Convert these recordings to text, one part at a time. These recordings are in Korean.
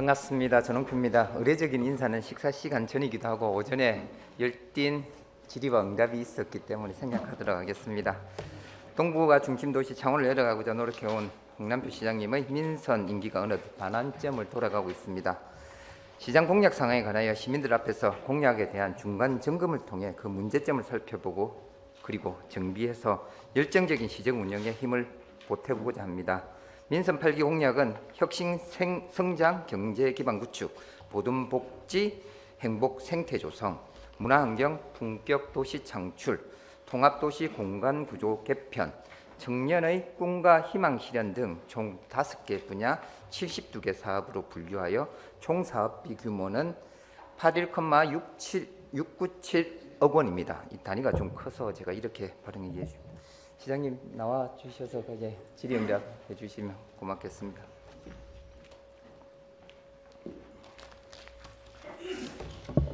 반갑습니다. 전홍표입니다. 의례적인 인사는 식사 시간 전이기도 하고 오전에 열띤 질의와 응답이 있었기 때문에 생략하도록 하겠습니다. 동부가 중심도시 창원을 내려가고자 노력해온 홍남표 시장님의 민선 임기가 어느덧 반환점을 돌아가고 있습니다. 시장 공약 상황에 관하여 시민들 앞에서 공약에 대한 중간 점검을 통해 그 문제점을 살펴보고 그리고 정비해서 열정적인 시정 운영에 힘을 보태보고자 합니다. 민선 8기 공약은 혁신 성장 경제 기반 구축, 보듬 복지, 행복 생태 조성, 문화환경 품격 도시 창출, 통합도시 공간 구조 개편, 청년의 꿈과 희망 실현 등 총 5개 분야 72개 사업으로 분류하여 총 사업비 규모는 81,697억 원입니다. 이 단위가 좀 커서 제가 이렇게 발언해 주십니다. 시장님 나와 주셔서 이제 질의응답 해주시면 고맙겠습니다.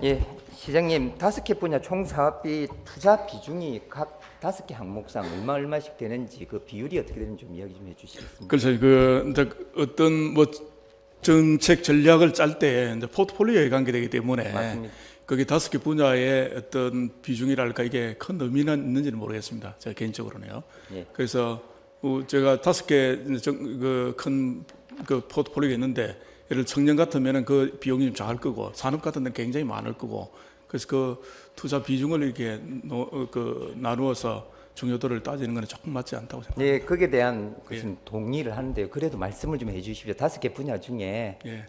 예, 시장님 5개 분야 총 사업비 투자 비중이 각 5개 항목상 얼마씩 되는지 그 비율이 어떻게 되는지 좀 이야기 좀 해주시겠습니까? 그래서 어떤 정책 전략을 짤 때 포트폴리오에 관계되기 때문에 맞습니다. 거기 5개 분야의 어떤 비중이랄까 이게 큰 의미는 있는지는 모르겠습니다. 제가 개인적으로는요. 예. 그래서 제가 5개 큰 포트폴리오가 있는데 예를 청년 같으면은 그 비용이 좀 작을 거고 산업 같은 데는 굉장히 많을 거고 그래서 그 투자 비중을 이렇게 나누어서 중요도를 따지는 것은 조금 맞지 않다고 생각합니다. 예, 거기에 대한 무슨 동의를 하는데요. 그래도 말씀을 좀 해주십시오. 5개 분야 중에 예.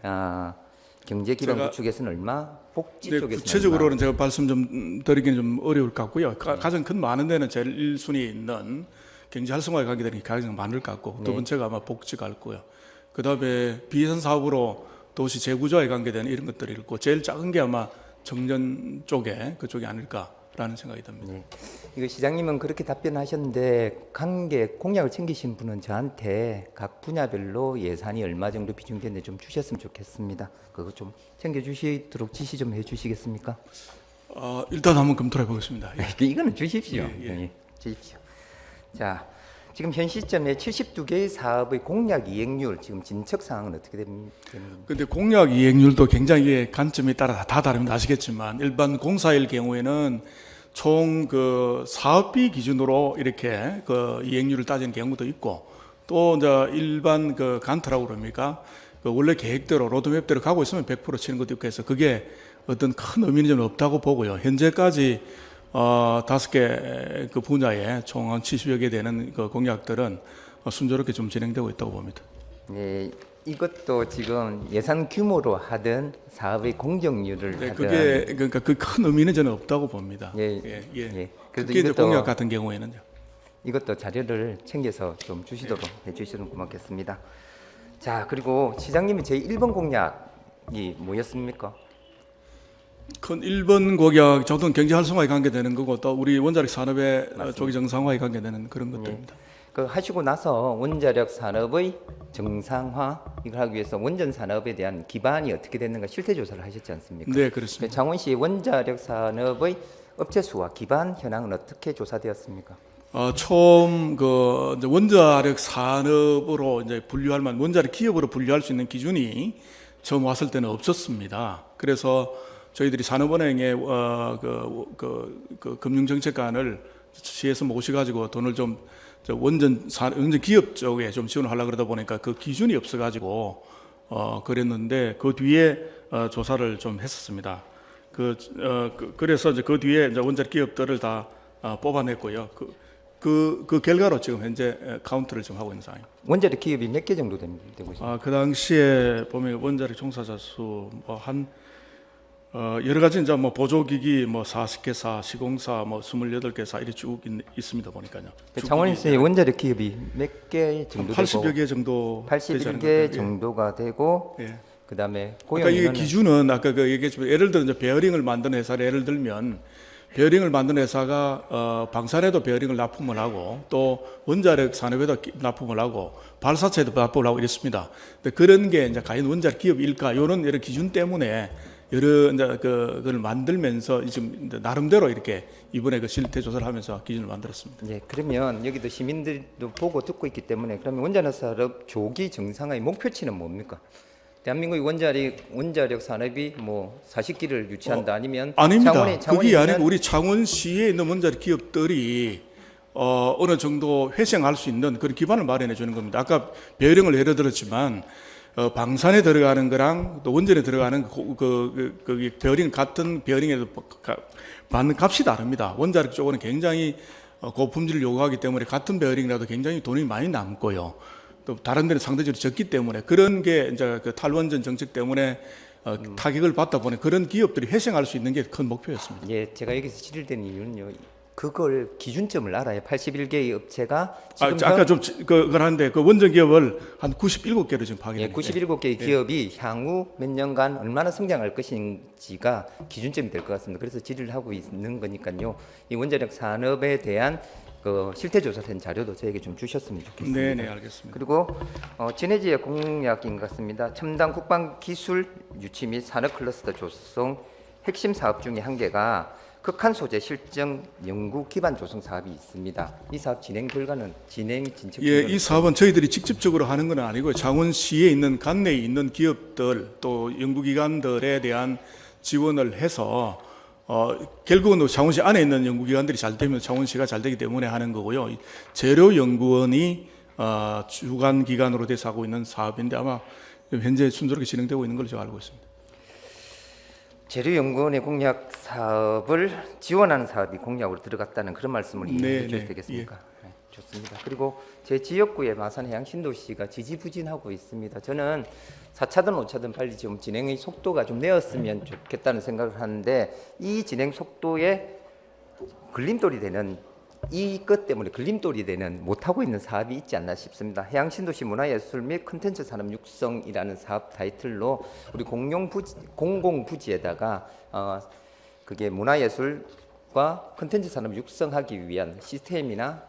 경제 기반 제가 구축에서는 얼마, 복지 네, 쪽에서는 구체적으로는 제가 말씀 좀 드리기는 좀 어려울 것 같고요. 가장 큰 많은 데는 제일 1순위에 있는 경제 활성화에 관계되는 게 가장 많을 것 같고 두 번째가 아마 복지가 할 거고요. 그다음에 비예산 사업으로 도시 재구조에 관계되는 이런 것들이 있고 제일 작은 게 아마 청년 쪽에 그쪽이 아닐까라는 생각이 듭니다. 네. 이거 시장님은 그렇게 답변하셨는데 관계 공약을 챙기신 분은 저한테 각 분야별로 예산이 얼마 정도 비중되는지 좀 주셨으면 좋겠습니다. 그거 좀 챙겨주시도록 지시 좀 해주시겠습니까? 일단 한번 검토해 보겠습니다. 예. 이거는 주십시오. 예. 예, 주십시오. 자, 지금 현 시점에 72개의 사업의 공약 이행률 지금 진척 사항은 어떻게 됩니까? 근데 공약 이행률도 굉장히 관점에 따라 다 다릅니다. 아시겠지만 일반 공사일 경우에는 총 그 사업비 기준으로 이렇게 그 이행률을 따지는 경우도 있고 또 이제 일반 그 간트라고 그럽니까? 그 원래 계획대로 로드맵대로 가고 있으면 100% 치는 것도 있고 해서 그게 어떤 큰 의미는 좀 없다고 보고요. 현재까지 5개 그 분야에 총 한 70여 개 되는 그 공약들은 순조롭게 좀 진행되고 있다고 봅니다. 네, 이것도 지금 예산 규모로 하든 사업의 공정률을 네, 하든 그게 그러니까 그 큰 의미는 저는 없다고 봅니다. 예, 예. 그래도 특히 이제 이것도 공약 같은 경우에는요. 이것도 자료를 챙겨서 좀 주시도록 해주시면 고맙겠습니다. 자, 그리고 시장님이 제 1번 공약이 뭐였습니까? 큰 1번 공약 저도 경제 활성화에 관계되는 거고 또 우리 원자력 산업의 조기 정상화에 관계되는 그런 것들입니다. 그 하시고 나서 원자력 산업의 정상화 이걸 하기 위해서 원전 산업에 대한 기반이 어떻게 됐는가 실태 조사를 하셨지 않습니까? 네, 그렇습니다. 창원시 원자력 산업의 업체 수와 기반 현황은 어떻게 조사되었습니까? 처음 그 이제 원자력 산업으로 이제 분류할 만 원자력 기업으로 분류할 수 있는 기준이 처음 왔을 때는 없었습니다. 그래서 저희들이 산업은행에 그 금융정책관을 시에서 모셔가지고 돈을 좀 원전 기업 쪽에 좀 지원을 하려고 그러다 보니까 그 기준이 없어가지고 그랬는데 그 뒤에 조사를 좀 했었습니다. 그래서 이제 그 뒤에 이제 원자력 기업들을 다 뽑아냈고요. 그 결과로 지금 현재 카운트를 좀 하고 있는 상황입니다. 원자력 기업이 몇 개 정도 되고 있습니까? 그 당시에 보면 원자력 종사자 수 여러 가지 이제 보조기기 40개사, 시공사 28개사 이렇게 쭉 있습니다 보니까요. 창원시의 원자력 기업이 몇 개 정도 80여 개 정도 81개 정도가 되고 예. 그다음에 그러니까 이게 기준은 아까 그 얘기했지만 예를 들어 이제 베어링을 만드는 회사를 예를 들면 베어링을 만드는 회사가 방산에도 베어링을 납품을 하고 또 원자력 산업에도 납품을 하고 발사체에도 납품을 하고 이랬습니다. 근데 그런 게 이제 과연 원자력 기업일까 이런 여러 기준 때문에 여러 이제 그걸 만들면서 지금 나름대로 이렇게 이번에 그 실태 조사를 하면서 기준을 만들었습니다. 네, 그러면 여기도 시민들도 보고 듣고 있기 때문에 그러면 원자력 산업 조기 정상화의 목표치는 뭡니까? 대한민국의 원자력 산업이 뭐 40기를 유치한다 아니면 아닙니다. 창원이 그게 있는 아니고 우리 창원시에 있는 원자력 기업들이 어느 정도 회생할 수 있는 그런 기반을 마련해 주는 겁니다. 아까 배열형을 예를 들었지만 방산에 들어가는 거랑 또 원전에 들어가는 그 배열형 같은 배열형에도 받는 값이 다릅니다. 원자력 쪽은 굉장히 고품질을 요구하기 때문에 같은 배열형이라도 굉장히 돈이 많이 남고요. 또 다른 데는 상대적으로 적기 때문에 그런 게 이제 그 탈원전 정책 때문에 타격을 받다 보니 그런 기업들이 회생할 수 있는 게 큰 목표였습니다. 예, 제가 여기서 질의된 이유는요. 그걸 기준점을 알아야 81개의 업체가 지금 아까 좀 그걸 하는데 그 원전 기업을 한 97개로 지금 파악했는데 97개의 기업이 향후 몇 년간 얼마나 성장할 것인지가 기준점이 될 것 같습니다. 그래서 질의를 하고 있는 거니까요. 이 원자력 산업에 대한 그 실태 조사된 자료도 저에게 좀 주셨으면 좋겠습니다. 네, 알겠습니다. 그리고 진해지의 공약인 것 같습니다. 첨단 국방 기술 유치 및 산업 클러스터 조성 핵심 사업 중에 한 개가 극한 소재 실증 연구 기반 조성 사업이 있습니다. 이 사업 진행 결과는 진척. 예, 이 사업은 저희들이 직접적으로 하는 건 아니고 창원시에 있는 관내에 있는 기업들 또 연구기관들에 대한 지원을 해서 결국은 창원시 안에 있는 연구기관들이 잘 되면 창원시가 잘 되기 때문에 하는 거고요. 재료연구원이 주관 기관으로 돼서 하고 있는 사업인데 아마 현재 순조롭게 진행되고 있는 걸로 제가 알고 있습니다. 재료연구원의 공약 사업을 지원하는 사업이 공약으로 들어갔다는 그런 말씀을 이해해 주셔야 되겠습니까? 네, 좋습니다. 그리고 제 지역구의 마산해양신도시가 지지부진하고 있습니다. 저는 4차든 5차든 빨리 좀 진행의 속도가 좀 내었으면 좋겠다는 생각을 하는데 이 진행 속도에 걸림돌이 되는 이것 때문에 걸림돌이 되는 못하고 있는 사업이 있지 않나 싶습니다. 해양신도시 문화예술 및 콘텐츠 산업 육성이라는 사업 타이틀로 우리 공공부지에다가 그게 문화예술과 콘텐츠 산업 육성하기 위한 시스템이나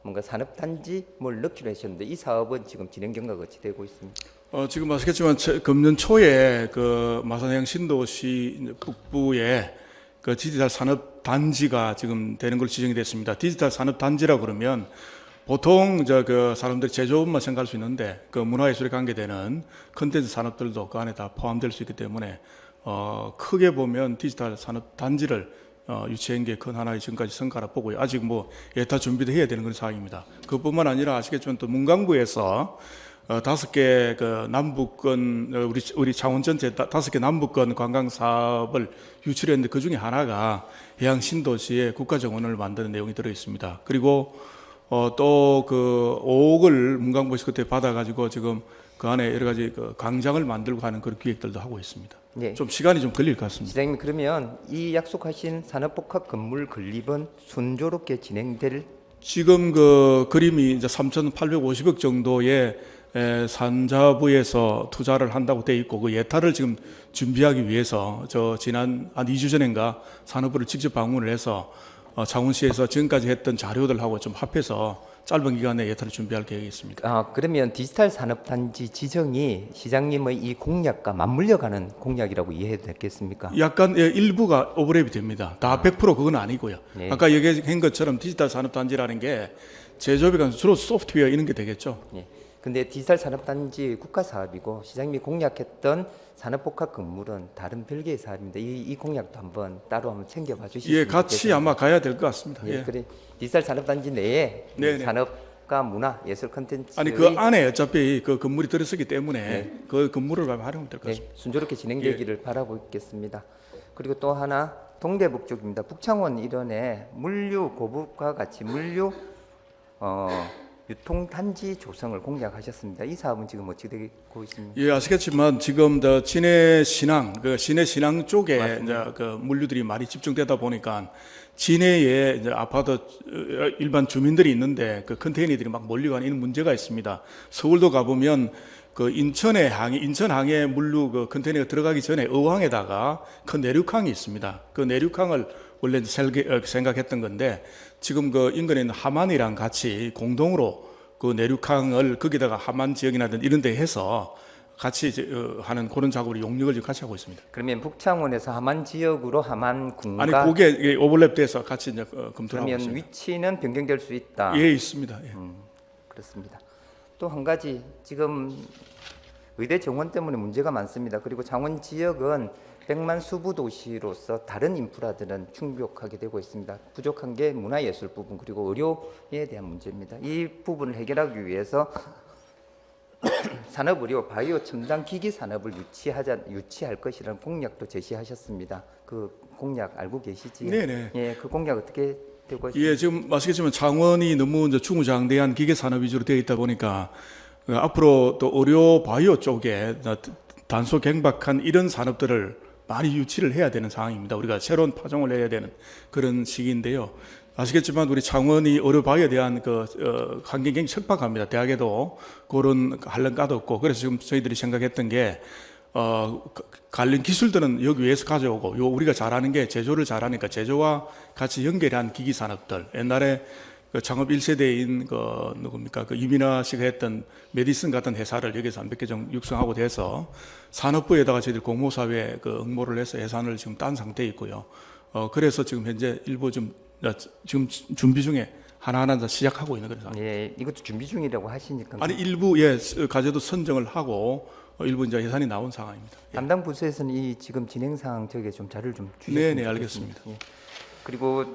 뭔가 산업단지뭘 넣기로 하셨는데 이 사업은 지금 진행 경과가 어찌 되고 있습니다. 지금 아시겠지만 금년 초에 그 마산해양 신도시 북부에 그 디지털 산업 단지가 지금 되는 걸 지정이 됐습니다. 디지털 산업 단지라 그러면 보통 그 사람들이 제조업만 생각할 수 있는데 그 문화예술에 관계되는 컨텐츠 산업들도 그 안에 다 포함될 수 있기 때문에 크게 보면 디지털 산업 단지를 유치한 게 큰 하나의 지금까지 성과라 보고요. 아직 뭐 예타 준비도 해야 되는 그런 상황입니다. 그뿐만 아니라 아시겠지만 또 문광부에서 5개 그 남북권 우리 창원 전체 5개 남북권 관광 사업을 유치를 했는데 그 중에 하나가 해양 신도시에 국가 정원을 만드는 내용이 들어 있습니다. 그리고 또 그 5억을 문광부에서 그때 받아가지고 지금 그 안에 여러 가지 그 광장을 만들고 하는 그런 기획들도 하고 있습니다. 네. 좀 시간이 좀 걸릴 것 같습니다. 시장님 그러면 이 약속하신 산업복합 건물 건립은 순조롭게 진행될 지금 그 그림이 이제 3,850억 정도의 산자부에서 투자를 한다고 돼 있고 그 예타를 지금 준비하기 위해서 저 지난 한 2주 전인가 산업부를 직접 방문을 해서 창원시에서 지금까지 했던 자료들하고 좀 합해서 짧은 기간에 예타를 준비할 계획이 있습니다. 그러면 디지털 산업단지 지정이 시장님의 이 공약과 맞물려가는 공약이라고 이해해도 되겠습니까? 약간 일부가 오버랩이 됩니다. 다 100% 그건 아니고요. 네. 아까 얘기한 것처럼 디지털 산업단지라는 게 제조업에 관해서 주로 소프트웨어 이런 게 되겠죠. 예. 근데 디지털 산업단지 국가 사업이고 시장님이 공약했던 산업복합 건물은 다른 별개의 사업입니다. 이 공약도 한번 따로 한번 챙겨봐 주시면 예, 같이 아마 가야 될 것 같습니다. 예, 예. 그래 디지털 산업단지 내에 네네. 산업과 문화, 예술 콘텐츠 아니 그 안에 어차피 그 건물이 들어서기 때문에 그 건물을 활용하면 될 것 같습니다. 순조롭게 진행되기를 바라고 있겠습니다. 그리고 또 하나 동대북 쪽입니다. 북창원 일원에 물류 고북과 같이 물류 유통단지 조성을 공약하셨습니다. 이 사업은 지금 어떻게 되고 있습니까? 예, 아시겠지만 지금 진해 신항 쪽에 이제 그 물류들이 많이 집중되다 보니까 진해에 이제 아파트 일반 주민들이 있는데 그 컨테이너들이 막 몰려가는 이런 문제가 있습니다. 서울도 가보면 그 인천항에 물류 그 컨테이너가 들어가기 전에 어항에다가 큰 내륙항이 있습니다. 그 내륙항을 원래 생각했던 건데 지금 그 인근에 있는 하만이랑 같이 공동으로 그 내륙항을 거기다가 하만 지역이라든지 이런 데 해서 같이 하는 그런 작업을 용역을 지금 같이 하고 있습니다. 그러면 북창원에서 하만 지역으로 하만군과 아니 그게 오버랩돼서 같이 이제 검토를 하고 그러면 있습니다. 위치는 변경될 수 있다. 예, 있습니다. 예. 그렇습니다. 또 한 가지 지금 의대 정원 때문에 문제가 많습니다. 그리고 창원 지역은 100만 수부 도시로서 다른 인프라들은 충족하게 되고 있습니다. 부족한 게 문화예술 부분 그리고 의료에 대한 문제입니다. 이 부분을 해결하기 위해서 산업의료, 바이오 첨단 기기 산업을 유치할 것이라는 공약도 제시하셨습니다. 그 공약 알고 계시지요? 네네. 예, 그 공약 어떻게 되고 있습니까? 예, 지금 아시겠지만 창원이 너무 이제 중구장대한 기계 산업 위주로 되어 있다 보니까 앞으로 또 의료 바이오 쪽에 단소 경박한 이런 산업들을 많이 유치를 해야 되는 상황입니다. 우리가 새로운 파종을 해야 되는 그런 시기인데요. 아시겠지만 우리 창원이 의료 바이오에 대한 환경이 굉장히 척박합니다. 대학에도 그런 한런가도 없고 그래서 지금 저희들이 생각했던 게 관련 기술들은 여기 위에서 가져오고 우리가 잘하는 게 제조를 잘하니까 제조와 같이 연결한 기기 산업들 옛날에 그 창업 1세대인 누굽니까 이민아 씨가 했던 메디슨 같은 회사를 여기서 한 몇 개 좀 육성하고 돼서 산업부에다가 저희들 공모사회에 응모를 해서 예산을 지금 딴 상태에 있고요. 그래서 지금 현재 일부 지금 준비 중에 하나하나 시작하고 있는 그래서 예, 이것도 준비 중이라고 하시니까 아니 일부 과제도 선정을 하고 일부 이제 예산이 나온 상황입니다. 담당 부서에서는 이 지금 진행 상황 저게 좀 자료를 좀 주셨으면 네네 좋겠습니다. 알겠습니다. 예. 그리고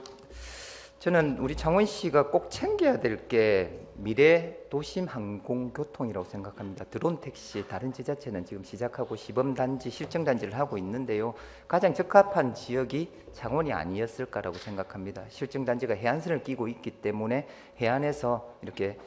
저는 우리 창원시가 꼭 챙겨야 될 게 미래 도심 항공교통이라고 생각합니다. 드론 택시 다른 지자체는 지금 시작하고 시범 단지, 실증 단지를 하고 있는데요. 가장 적합한 지역이 창원이 아니었을까라고 생각합니다. 실증 단지가 해안선을 끼고 있기 때문에 해안에서 이렇게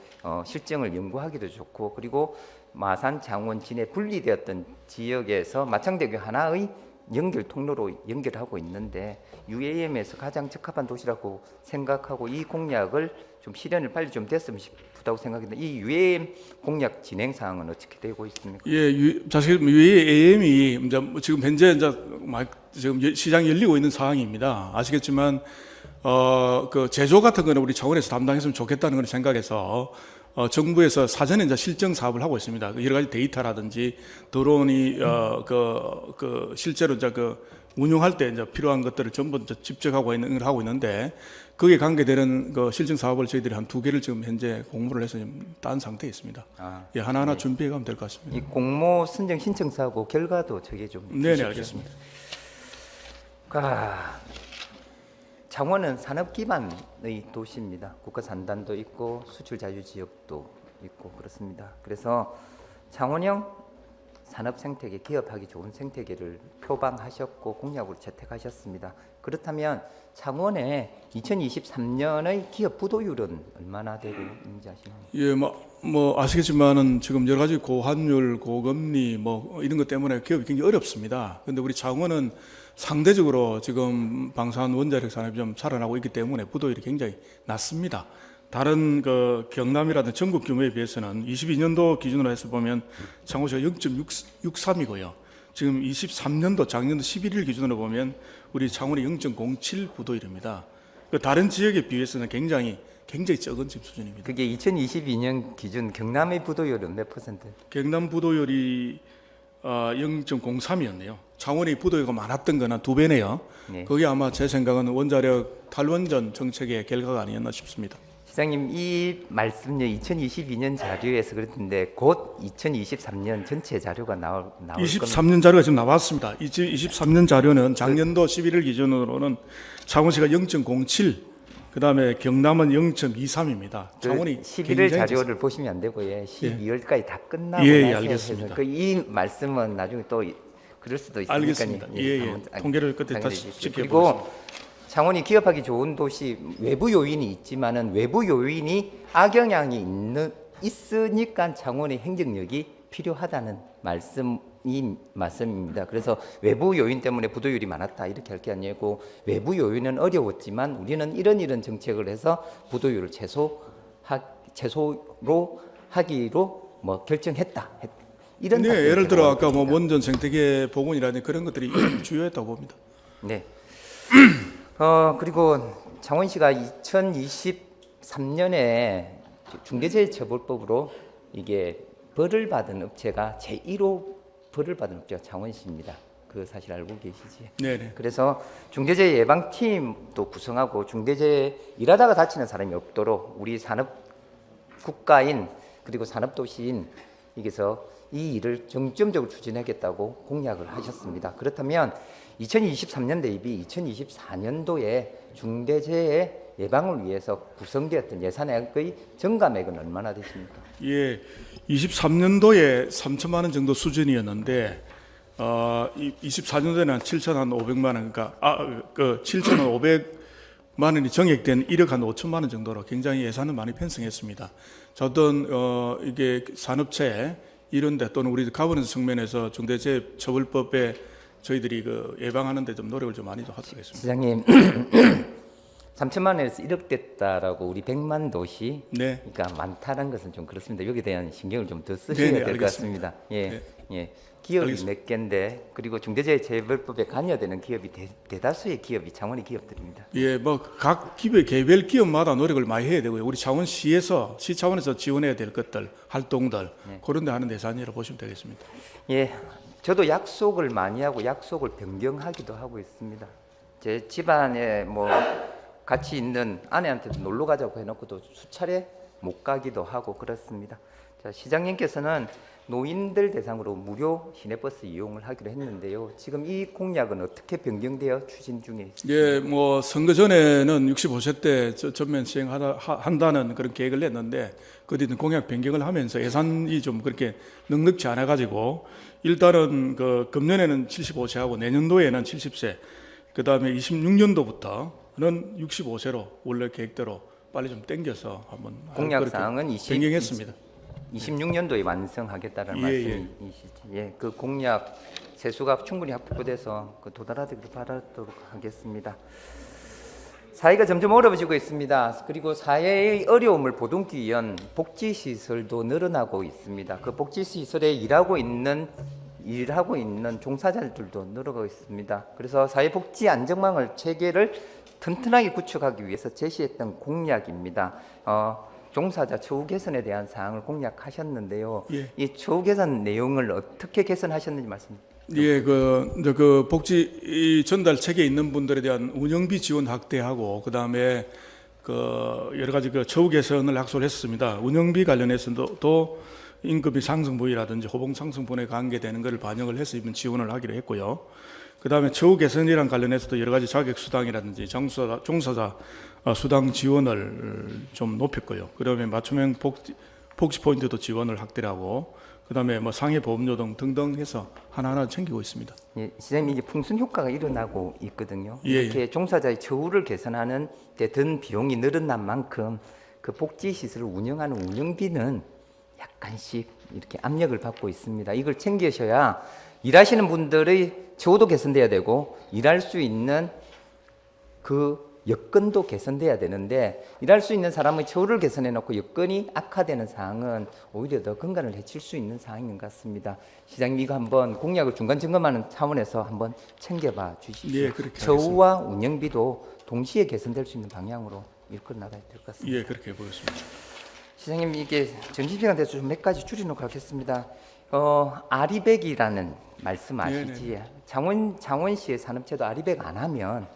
실증을 연구하기도 좋고 그리고 마산, 창원, 진해 분리되었던 지역에서 마창대교 하나의 연결 통로로 연결하고 있는데 UAM에서 가장 적합한 도시라고 생각하고 이 공약을 좀 실현을 빨리 좀 됐으면 싶다고 생각합니다. 이 UAM 공약 진행 사항은 어떻게 되고 있습니까? 예, 사실 UAM이 지금 현재 지금 시장이 열리고 있는 상황입니다. 아시겠지만 그 제조 같은 거는 우리 차원에서 담당했으면 좋겠다는 걸 생각해서 정부에서 사전에 이제 실증 사업을 하고 있습니다. 여러 가지 데이터라든지 드론이 실제로 이제 운용할 때 이제 필요한 것들을 전부 이제 집적하고 있는데 거기에 관계되는 실증 사업을 저희들이 한 2개를 지금 현재 공모를 해서 지금 딴 상태에 있습니다. 예, 하나하나 준비해 가면 될 것 같습니다. 이 공모 선정 신청 사고 결과도 저게 좀 네네 알겠습니다. 창원은 산업 기반의 도시입니다. 국가 산단도 있고 수출 자유 지역도 있고 그렇습니다. 그래서 창원형 산업 생태계, 기업하기 좋은 생태계를 표방하셨고 공약으로 채택하셨습니다. 그렇다면 창원의 2023년의 기업 부도율은 얼마나 되고 있는지 아시나요? 예, 아시겠지만은 지금 여러 가지 고환율, 고금리 이런 것 때문에 기업이 굉장히 어렵습니다. 근데 우리 창원은 상대적으로 지금 방산 원자력 산업이 좀 살아나고 있기 때문에 부도율이 굉장히 낮습니다. 다른 경남이라든 전국 규모에 비해서는 22년도 기준으로 해서 보면 창원시가 0.63이고요. 지금 23년도 작년도 11일 기준으로 보면 우리 창원이 0.07 부도율입니다. 다른 지역에 비해서는 굉장히 적은 지금 수준입니다. 그게 2022년 기준 경남의 부도율은 몇 퍼센트? 경남 부도율이 0.03이었네요. 창원이 부도가 많았던 건 한 2배네요. 네. 그게 아마 제 생각은 원자력 탈원전 정책의 결과가 아니었나 싶습니다. 시장님 이 말씀요 2022년 자료에서 그랬는데 곧 2023년 전체 자료가 나올 23년 겁니다. 자료가 지금 나왔습니다. 23년 자료는 작년도 11일 기준으로는 창원시가 0.07, 그다음에 경남은 0.23입니다. 창원이 11월 자료를 보시면 안 되고요. 12월까지 다 끝나고 예, 나서 알겠습니다. 이 말씀은 나중에 또 그럴 수도 있으니까 알겠습니다. 통계를 끝에 다시 그리고 지켜보겠습니다. 창원이 기업하기 좋은 도시 외부 요인이 있지만은 외부 요인이 악영향이 있으니까 창원의 행정력이 필요하다는 말씀입니다. 그래서 외부 요인 때문에 부도율이 많았다 이렇게 할 게 아니고 외부 요인은 어려웠지만 우리는 이런 정책을 해서 부도율을 최소로 하기로 결정했다. 이런 네, 예를 들어 아까 원전 생태계 복원이라든지 그런 것들이 주요했다고 봅니다. 네. 그리고 창원시가 2023년에 중대재해처벌법으로 이게 벌을 받은 업체가 제1호 벌을 받은 업체가 창원시입니다. 그 사실 알고 계시지? 네네. 그래서 중대재해 예방팀도 구성하고 중대재해 일하다가 다치는 사람이 없도록 우리 산업 국가인 그리고 산업도시인 여기서 이 일을 중점적으로 추진하겠다고 공약을 하셨습니다. 그렇다면 2023년 대비 2024년도에 중대재해 예방을 위해서 구성되었던 예산액의 증감액은 얼마나 되십니까? 예, 23년도에 3천만 원 정도 수준이었는데 24년도에는 7,500만 원, 그러니까 7,500만 원이 정액된 1억 한 5천만 원 정도로 굉장히 예산을 많이 편성했습니다. 자, 어떤 이게 산업체 이런데 또는 우리 가버넌스 측면에서 중대재해처벌법에 저희들이 그 예방하는데 좀 노력을 좀 많이 하도록 했습니다. 시장님, 3천만 원에서 1억 됐다라고 우리 100만 도시, 네. 그러니까 많다는 것은 좀 그렇습니다. 여기에 대한 신경을 좀 더 네, 쓰셔야 네, 될 것 같습니다. 예, 네. 예. 기업이 알겠습니다. 몇 개인데 그리고 중대재해처벌법에 관여되는 기업이 대다수의 기업이 창원의 기업들입니다. 예, 뭐 각 기업 개별 기업마다 노력을 많이 해야 되고요. 우리 창원시에서 시 차원에서 지원해야 될 것들, 활동들 그런 데 하는 예산이라고 보시면 되겠습니다. 예, 저도 약속을 많이 하고 약속을 변경하기도 하고 있습니다. 제 집안에 뭐 같이 있는 아내한테도 놀러 가자고 해놓고도 수차례 못 가기도 하고 그렇습니다. 자, 시장님께서는 노인들 대상으로 무료 시내버스 이용을 하기로 했는데요. 지금 이 공약은 어떻게 변경되어 추진 중에 있습니까? 예, 뭐 선거 전에는 65세 때 전면 시행한다는 그런 계획을 냈는데 그 뒤는 공약 변경을 하면서 예산이 좀 그렇게 넉넉지 않아 가지고 일단은 그 금년에는 75세하고 내년도에는 70세, 그다음에 26년도부터는 65세로 원래 계획대로 빨리 좀 당겨서 한번 공약 사항은 변경했습니다. 26년도에 완성하겠다는 예, 말씀이시죠? 예, 그 공약 세수가 충분히 확보돼서 도달하도록 바라도록 하겠습니다. 사회가 점점 어려워지고 있습니다. 그리고 사회의 어려움을 보듬기 위한 복지시설도 늘어나고 있습니다. 그 복지시설에 일하고 있는 종사자들도 늘어가고 있습니다. 그래서 사회복지 안정망을 체계를 튼튼하게 구축하기 위해서 제시했던 공약입니다. 종사자 처우 개선에 대한 사항을 공약하셨는데요. 예. 이 처우 개선 내용을 어떻게 개선하셨는지 말씀. 예, 그 복지 전달 체계에 있는 분들에 대한 운영비 지원 확대하고 그다음에 그 여러 가지 그 처우 개선을 약속을 했습니다. 운영비 관련해서도 또 임금비 상승분이라든지 호봉 상승분에 관계되는 것을 반영을 해서 이번 지원을 하기로 했고요. 그다음에 처우 개선이랑 관련해서도 여러 가지 자격 수당이라든지 종사자 수당 지원을 좀 높였고요. 그다음에 맞춤형 복지 포인트도 지원을 확대하고 그다음에 뭐 상해 보험료 등등 해서 하나하나 챙기고 있습니다. 예, 시장님 이제 풍선 효과가 일어나고 있거든요. 예, 이렇게 종사자의 처우를 개선하는 데 든 비용이 늘어난 만큼 그 복지 시설을 운영하는 운영비는 약간씩 이렇게 압력을 받고 있습니다. 이걸 챙기셔야 일하시는 분들의 처우도 개선돼야 되고 일할 수 있는 그 여건도 개선돼야 되는데 일할 수 있는 사람의 처우를 개선해 놓고 여건이 악화되는 사항은 오히려 더 건강을 해칠 수 있는 사항인 것 같습니다. 시장님 이거 한번 공약을 중간 점검하는 차원에서 한번 챙겨봐 주십시오. 예, 그렇게 처우와 운영비도 동시에 개선될 수 있는 방향으로 이끌어 나가야 될 것 같습니다. 예, 그렇게 보겠습니다. 시장님 이게 점심시간 돼서 좀 몇 가지 줄여놓고 하겠습니다. 아리백이라는 말씀 아시지? 창원시의 산업체도 아리백 안 하면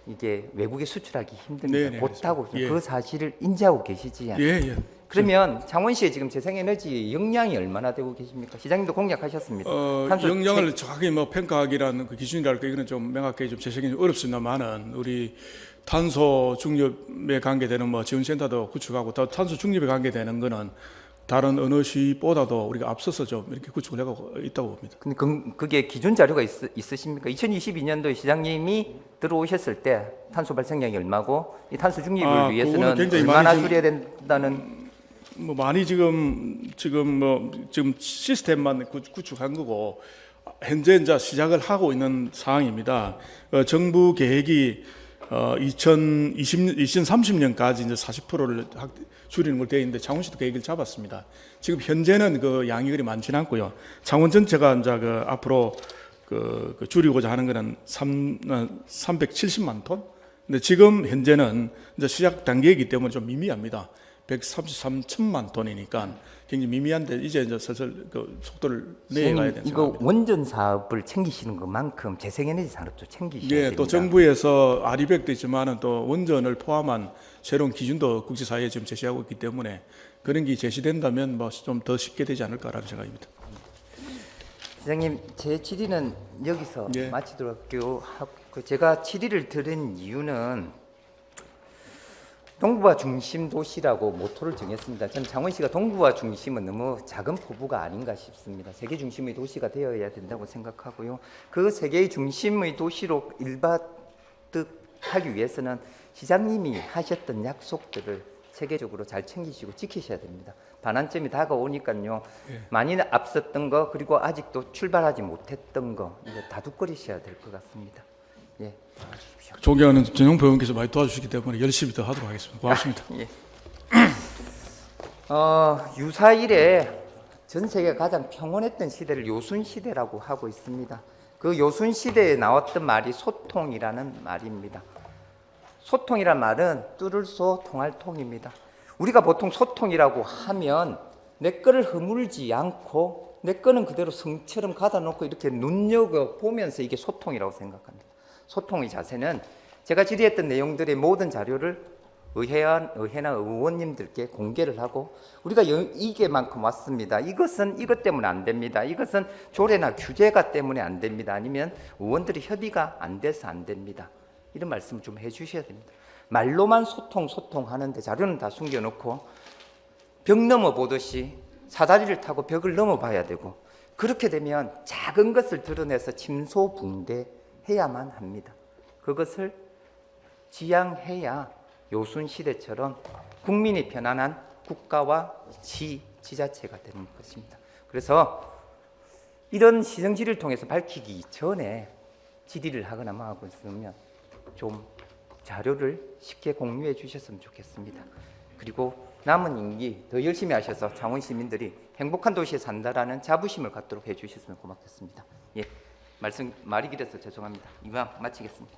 이게 외국에 수출하기 힘듭니다. 네네, 못하고 예. 그 사실을 인지하고 계시지? 예, 예. 그러면 창원시에 지금 재생에너지 역량이 얼마나 되고 계십니까? 시장님도 공약하셨습니다. 탄소 역량을 정확히 뭐 평가하기라는 그 기준이랄까 이거는 좀 명확하게 좀 제시하기 좀 어렵습니다만은 우리 탄소 중립에 관계되는 뭐 지원센터도 구축하고 또 탄소 중립에 관계되는 거는 다른 어느 시보다도 우리가 앞서서 좀 이렇게 구축을 하고 있다고 봅니다. 근데 그게 기준 자료가 있으십니까? 2022년도에 시장님이 들어오셨을 때 탄소 발생량이 얼마고 이 탄소 중립을 위해서는 얼마나 줄여야 된다는 뭐 많이 지금 시스템만 구축한 거고 현재 이제 시작을 하고 있는 상황입니다. 정부 계획이 2030년까지 이제 40%를 줄이는 걸 되어 있는데 창원시도 계획을 잡았습니다. 지금 현재는 그 양이 그리 많지는 않고요. 창원 전체가 이제 그 앞으로 그 줄이고자 하는 거는 370만 톤. 근데 지금 현재는 이제 시작 단계이기 때문에 좀 미미합니다. 133천만 톤이니까 굉장히 미미한데 이제 슬슬 그 속도를 내가야 되는 이거 상황입니다. 원전 사업을 챙기시는 것만큼 재생에너지 산업도 챙기셔야 예, 됩니다. 또 정부에서 아리백도 있지만은 또 원전을 포함한 새로운 기준도 국제사회에 지금 제시하고 있기 때문에 그런 게 제시된다면 뭐 좀 더 쉽게 되지 않을까라는 생각입니다. 시장님, 제 질의는 여기서 예. 마치도록 할게요. 제가 질의를 드린 이유는 동부와 중심 도시라고 모토를 정했습니다. 저는 창원시가 동부와 중심은 너무 작은 포부가 아닌가 싶습니다. 세계 중심의 도시가 되어야 된다고 생각하고요. 그 세계의 중심의 도시로 일바득하기 위해서는 시장님이 하셨던 약속들을 체계적으로 잘 챙기시고 지키셔야 됩니다. 반환점이 다가오니까요. 많이 앞섰던 거 그리고 아직도 출발하지 못했던 거 이거 다독거리셔야 될 것 같습니다. 예, 나와주십시오. 존경하는 전용 배우님께서 많이 도와주시기 때문에 열심히 더 하도록 하겠습니다. 고맙습니다. 예. 유사 이래 전 세계가 가장 평온했던 시대를 요순 시대라고 하고 있습니다. 그 요순 시대에 나왔던 말이 소통이라는 말입니다. 소통이란 말은 뚫을 소 통할 통입니다. 우리가 보통 소통이라고 하면 내 거를 허물지 않고 내 거는 그대로 성처럼 가다 놓고 이렇게 눈여겨보면서 이게 소통이라고 생각합니다. 소통의 자세는 제가 질의했던 내용들의 모든 자료를 의회나 의원님들께 공개를 하고 우리가 이게만큼 왔습니다. 이것은 이것 때문에 안 됩니다. 이것은 조례나 규제가 때문에 안 됩니다. 아니면 의원들이 협의가 안 돼서 안 됩니다. 이런 말씀 좀 해주셔야 됩니다. 말로만 소통하는데 자료는 다 숨겨놓고 벽 넘어 보듯이 사다리를 타고 벽을 넘어봐야 되고 그렇게 되면 작은 것을 드러내서 침소붕대해야만 합니다. 그것을 지향해야 요순시대처럼 국민이 편안한 국가와 지자체가 되는 것입니다. 그래서 이런 시정질의를 통해서 밝히기 전에 질의를 하거나 뭐 하고 있으면 좀 자료를 쉽게 공유해 주셨으면 좋겠습니다. 그리고 남은 임기 더 열심히 하셔서 창원 시민들이 행복한 도시에 산다라는 자부심을 갖도록 해 주셨으면 고맙겠습니다. 예, 말이 길어서 죄송합니다. 이만 마치겠습니다.